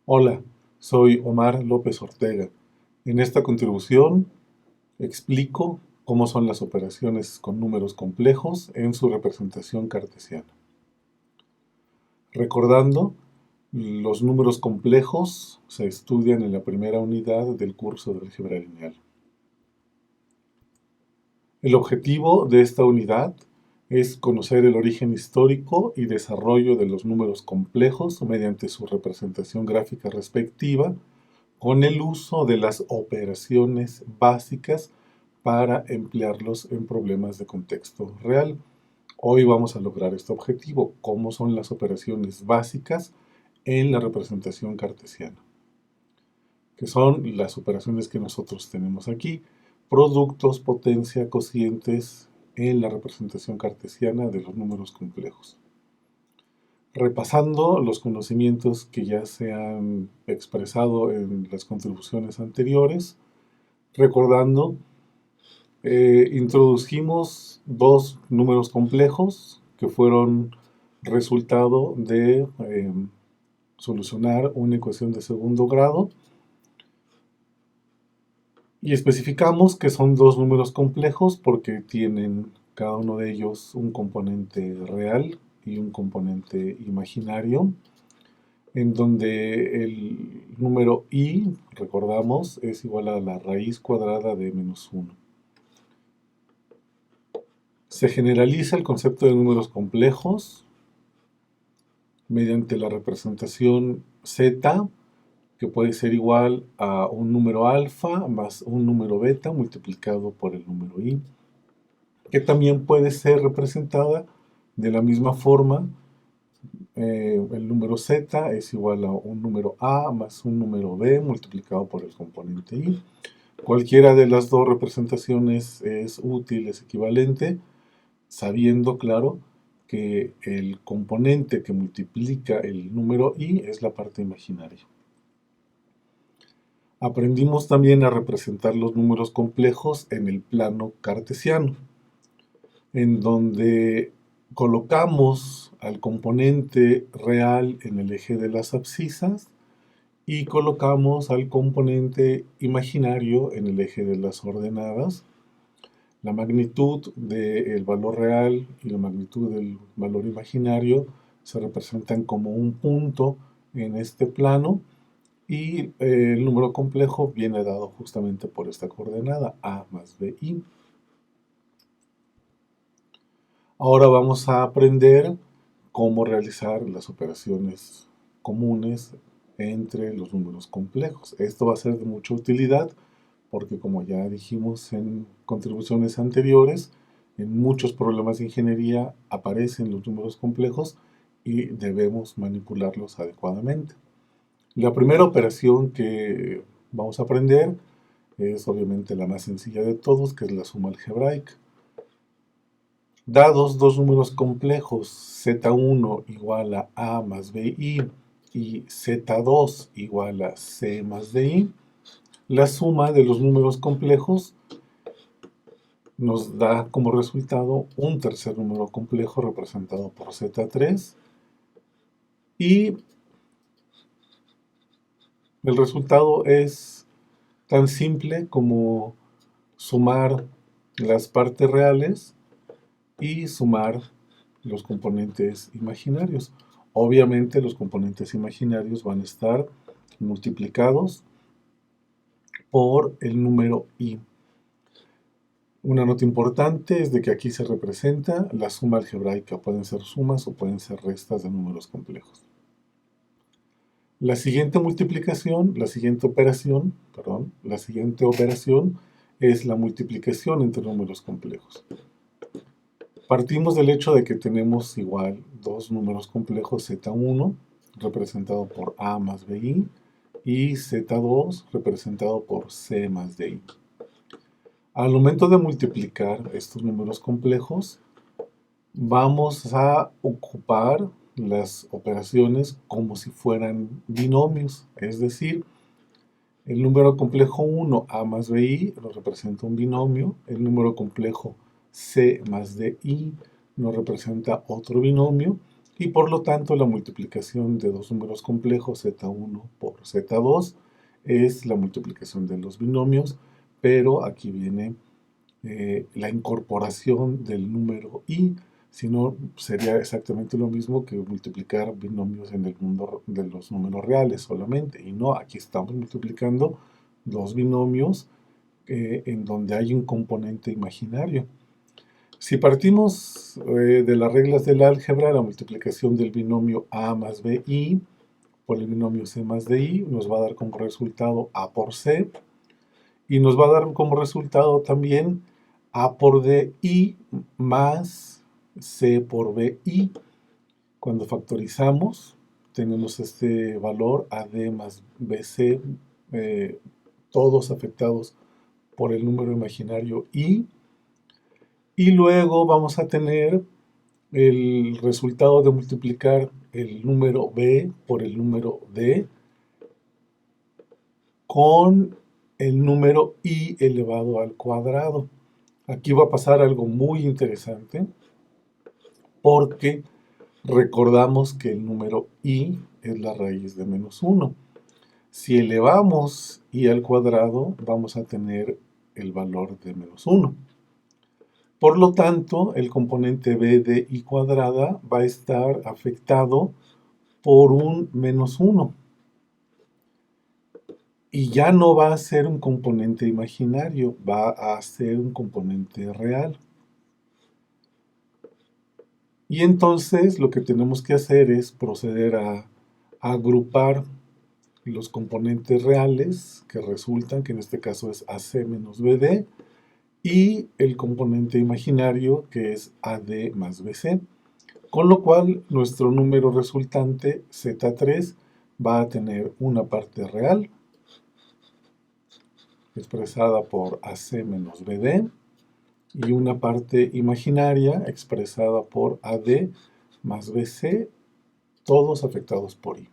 Hola, soy Omar López Ortega. En esta contribución explico cómo son las operaciones con números complejos en su representación cartesiana. Recordando, los números complejos se estudian en la primera unidad del curso de álgebra lineal. El objetivo de esta unidad es conocer el origen histórico y desarrollo de los números complejos mediante su representación gráfica respectiva, con el uso de las operaciones básicas para emplearlos en problemas de contexto real. Hoy vamos a lograr este objetivo, cómo son las operaciones básicas en la representación cartesiana, que son las operaciones que nosotros tenemos aquí: productos, potencia, cocientes en la representación cartesiana de los números complejos. Repasando los conocimientos que ya se han expresado en las contribuciones anteriores, recordando, introdujimos dos números complejos que fueron resultado de solucionar una ecuación de segundo grado, y especificamos que son dos números complejos porque tienen cada uno de ellos un componente real y un componente imaginario, en donde el número i, recordamos, es igual a la raíz cuadrada de menos 1. Se generaliza el concepto de números complejos mediante la representación z, que puede ser igual a un número alfa más un número beta multiplicado por el número i, que también puede ser representada de la misma forma. El número z es igual a un número a más un número b multiplicado por el componente i. Cualquiera de las dos representaciones es útil, es equivalente, sabiendo, claro, que el componente que multiplica el número i es la parte imaginaria. Aprendimos también a representar los números complejos en el plano cartesiano, en donde colocamos al componente real en el eje de las abscisas y colocamos al componente imaginario en el eje de las ordenadas. La magnitud del valor real y la magnitud del valor imaginario se representan como un punto en este plano, y el número complejo viene dado justamente por esta coordenada, a más bi. Ahora vamos a aprender cómo realizar las operaciones comunes entre los números complejos. Esto va a ser de mucha utilidad porque, como ya dijimos en contribuciones anteriores, en muchos problemas de ingeniería aparecen los números complejos y debemos manipularlos adecuadamente. La primera operación que vamos a aprender es obviamente la más sencilla de todos, que es la suma algebraica. Dados dos números complejos, z1 igual a más bi y z2 igual a c más di, la suma de los números complejos nos da como resultado un tercer número complejo representado por z3, y el resultado es tan simple como sumar las partes reales y sumar los componentes imaginarios. Obviamente los componentes imaginarios van a estar multiplicados por el número i. Una nota importante es de que aquí se representa la suma algebraica. Pueden ser sumas o pueden ser restas de números complejos. La siguiente operación es la multiplicación entre números complejos. Partimos del hecho de que tenemos igual dos números complejos, z1 representado por a más bi y z2 representado por c más di. Al momento de multiplicar estos números complejos, vamos a ocupar las operaciones como si fueran binomios, es decir, el número complejo 1, a más bi, nos representa un binomio. El número complejo c más di nos representa otro binomio. y por lo tanto la multiplicación de dos números complejos z1 por z2 es la multiplicación de los binomios, pero aquí viene la incorporación del número i, si no sería exactamente lo mismo que multiplicar binomios en el mundo de los números reales solamente, y no, aquí estamos multiplicando dos binomios en donde hay un componente imaginario. Si partimos de las reglas del álgebra, la multiplicación del binomio a más bi por el binomio c más di nos va a dar como resultado a por c, y nos va a dar como resultado también a por di más c por bi. Cuando factorizamos, tenemos este valor ad más bc, todos afectados por el número imaginario i, y luego vamos a tener el resultado de multiplicar el número b por el número d con el número i elevado al cuadrado. Aquí va a pasar algo muy interesante porque recordamos que el número i es la raíz de menos 1. Si elevamos i al cuadrado, vamos a tener el valor de menos 1. Por lo tanto, el componente b de i cuadrada va a estar afectado por un menos 1. Y ya no va a ser un componente imaginario, va a ser un componente real. Y entonces lo que tenemos que hacer es proceder a agrupar los componentes reales que resultan, que en este caso es AC menos BD, y el componente imaginario que es AD más BC. Con lo cual nuestro número resultante Z3 va a tener una parte real, expresada por AC menos BD, y una parte imaginaria expresada por AD más BC, todos afectados por I.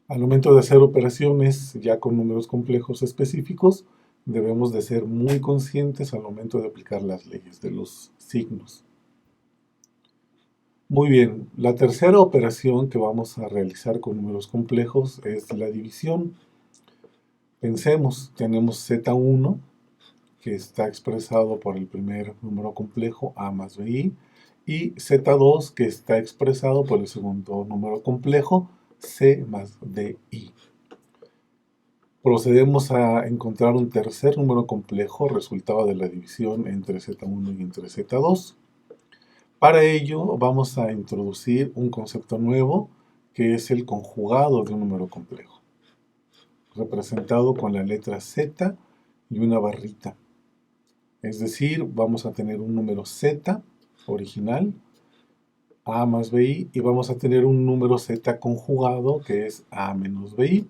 Al momento de hacer operaciones ya con números complejos específicos, debemos de ser muy conscientes al momento de aplicar las leyes de los signos. Muy bien, la tercera operación que vamos a realizar con números complejos es la división. Pensemos, tenemos Z1, que está expresado por el primer número complejo a más bi, y Z2, que está expresado por el segundo número complejo c más di. Procedemos a encontrar un tercer número complejo, resultado de la división entre Z1 y entre Z2. Para ello vamos a introducir un concepto nuevo, que es el conjugado de un número complejo, representado con la letra Z y una barrita. Es decir, vamos a tener un número Z original, A más BI, y vamos a tener un número Z conjugado, que es A menos BI,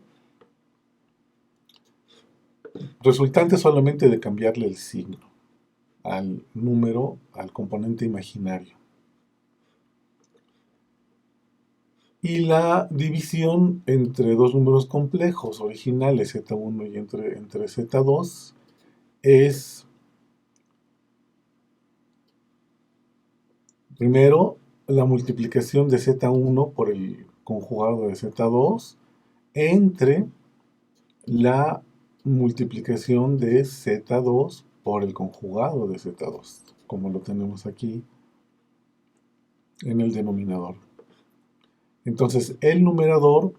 resultante solamente de cambiarle el signo al número, al componente imaginario. Y la división entre dos números complejos originales, Z1 y entre Z2, es primero la multiplicación de Z1 por el conjugado de Z2 entre la multiplicación de Z2 por el conjugado de Z2, como lo tenemos aquí en el denominador. Entonces, el numerador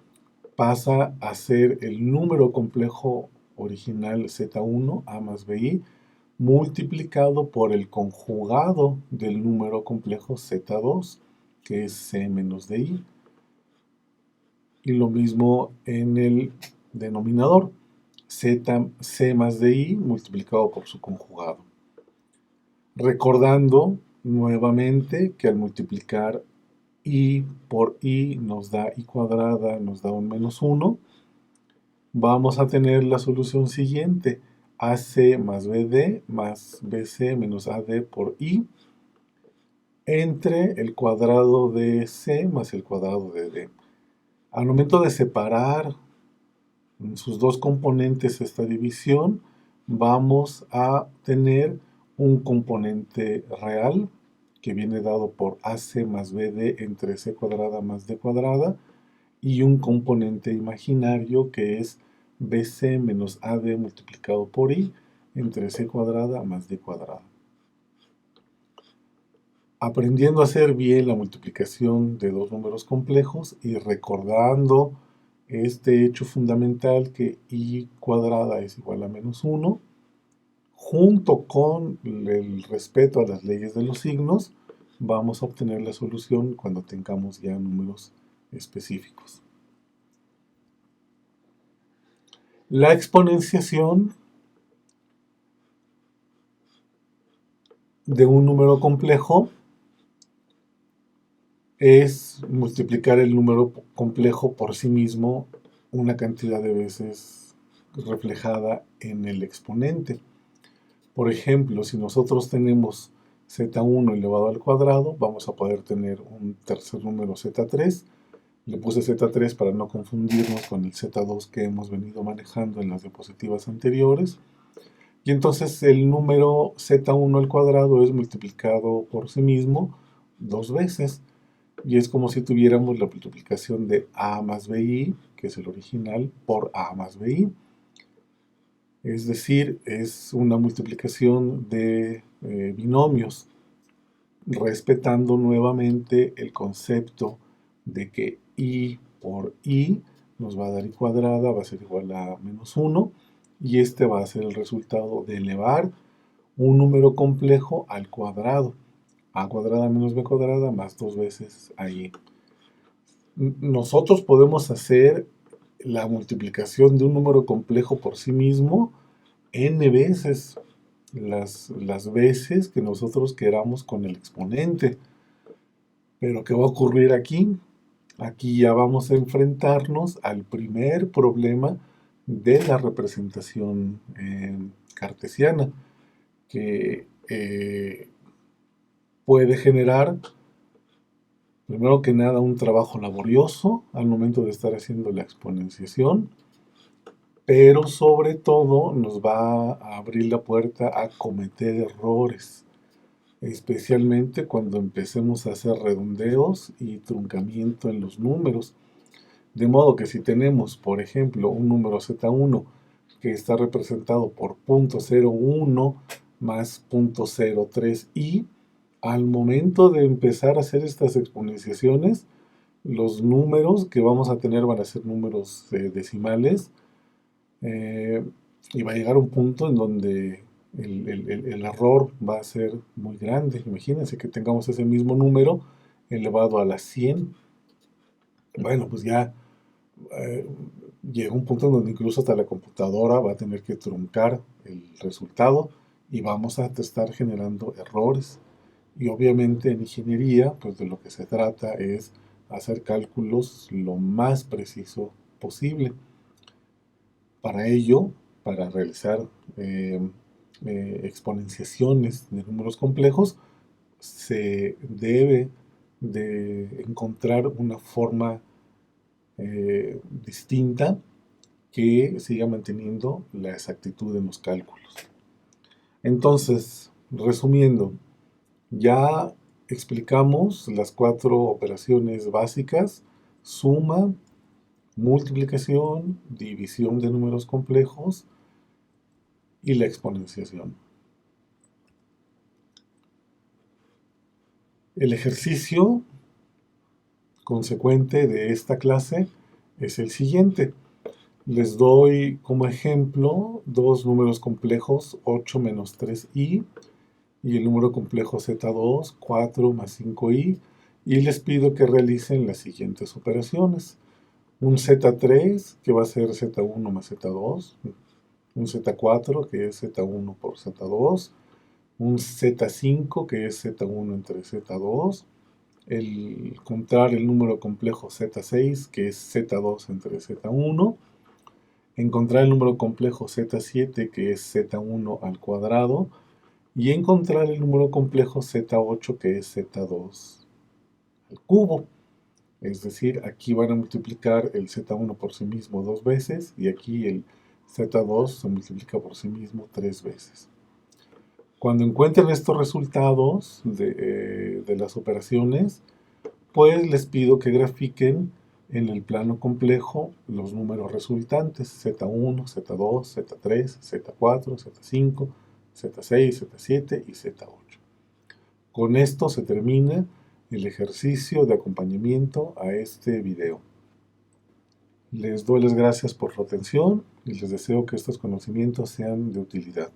pasa a ser el número complejo original Z1, A más BI, multiplicado por el conjugado del número complejo Z2, que es C menos DI. Y lo mismo en el denominador, C más DI multiplicado por su conjugado. Recordando nuevamente que al multiplicar i por i nos da i cuadrada, nos da un menos 1, vamos a tener la solución siguiente, AC más BD más BC menos AD por I, entre el cuadrado de C más el cuadrado de D. Al momento de separar en sus dos componentes esta división, vamos a tener un componente real, que viene dado por AC más BD entre C cuadrada más D cuadrada, y un componente imaginario que es BC menos AD multiplicado por I entre C cuadrada más D cuadrada. Aprendiendo a hacer bien la multiplicación de dos números complejos y recordando este hecho fundamental que I cuadrada es igual a menos 1, junto con el respeto a las leyes de los signos, vamos a obtener la solución cuando tengamos ya números específicos. La exponenciación de un número complejo es multiplicar el número complejo por sí mismo una cantidad de veces reflejada en el exponente. Por ejemplo, si nosotros tenemos z1 elevado al cuadrado, vamos a poder tener un tercer número z3. Le puse z3 para no confundirnos con el z2 que hemos venido manejando en las diapositivas anteriores. Y entonces el número z1 al cuadrado es multiplicado por sí mismo dos veces. Y es como si tuviéramos la multiplicación de a más bi, que es el original, por a más bi. Es decir, es una multiplicación de binomios, respetando nuevamente el concepto de que i por i nos va a dar i cuadrada, va a ser igual a menos 1, y este va a ser el resultado de elevar un número complejo al cuadrado. A cuadrada menos b cuadrada más dos veces i. Nosotros podemos hacer la multiplicación de un número complejo por sí mismo n veces, las veces que nosotros queramos con el exponente. Pero ¿qué va a ocurrir aquí? Aquí ya vamos a enfrentarnos al primer problema de la representación cartesiana, que puede generar, primero que nada, un trabajo laborioso al momento de estar haciendo la exponenciación, pero sobre todo nos va a abrir la puerta a cometer errores, especialmente cuando empecemos a hacer redondeos y truncamiento en los números. De modo que si tenemos, por ejemplo, un número z1 que está representado por 0.01 más 0.03i, al momento de empezar a hacer estas exponenciaciones, los números que vamos a tener van a ser números decimales, y va a llegar un punto en donde el error va a ser muy grande. Imagínense que tengamos ese mismo número elevado a la 100. Bueno, pues ya llega un punto en donde incluso hasta la computadora va a tener que truncar el resultado y vamos a estar generando errores. Y obviamente en ingeniería, pues de lo que se trata es hacer cálculos lo más preciso posible. Para ello, para realizar exponenciaciones de números complejos, se debe de encontrar una forma distinta que siga manteniendo la exactitud en los cálculos. Entonces, resumiendo, ya explicamos las cuatro operaciones básicas: suma, multiplicación, división de números complejos y la exponenciación. El ejercicio consecuente de esta clase es el siguiente. Les doy como ejemplo dos números complejos, 8 menos 3i, y el número complejo z2, 4 más 5i, y les pido que realicen las siguientes operaciones. Un z3, que va a ser z1 más z2, un z4, que es z1 por z2, un z5, que es z1 entre z2, encontrar el número complejo z6, que es z2 entre z1, encontrar el número complejo z7, que es z1 al cuadrado, y encontrar el número complejo z8, que es z2 al cubo. Es decir, aquí van a multiplicar el z1 por sí mismo dos veces, y aquí el z2 se multiplica por sí mismo tres veces. Cuando encuentren estos resultados de las operaciones, pues les pido que grafiquen en el plano complejo los números resultantes, Z1, Z2, Z3, Z4, Z5, Z6, Z7 y Z8. Con esto se termina el ejercicio de acompañamiento a este video. Les doy las gracias por su atención y les deseo que estos conocimientos sean de utilidad.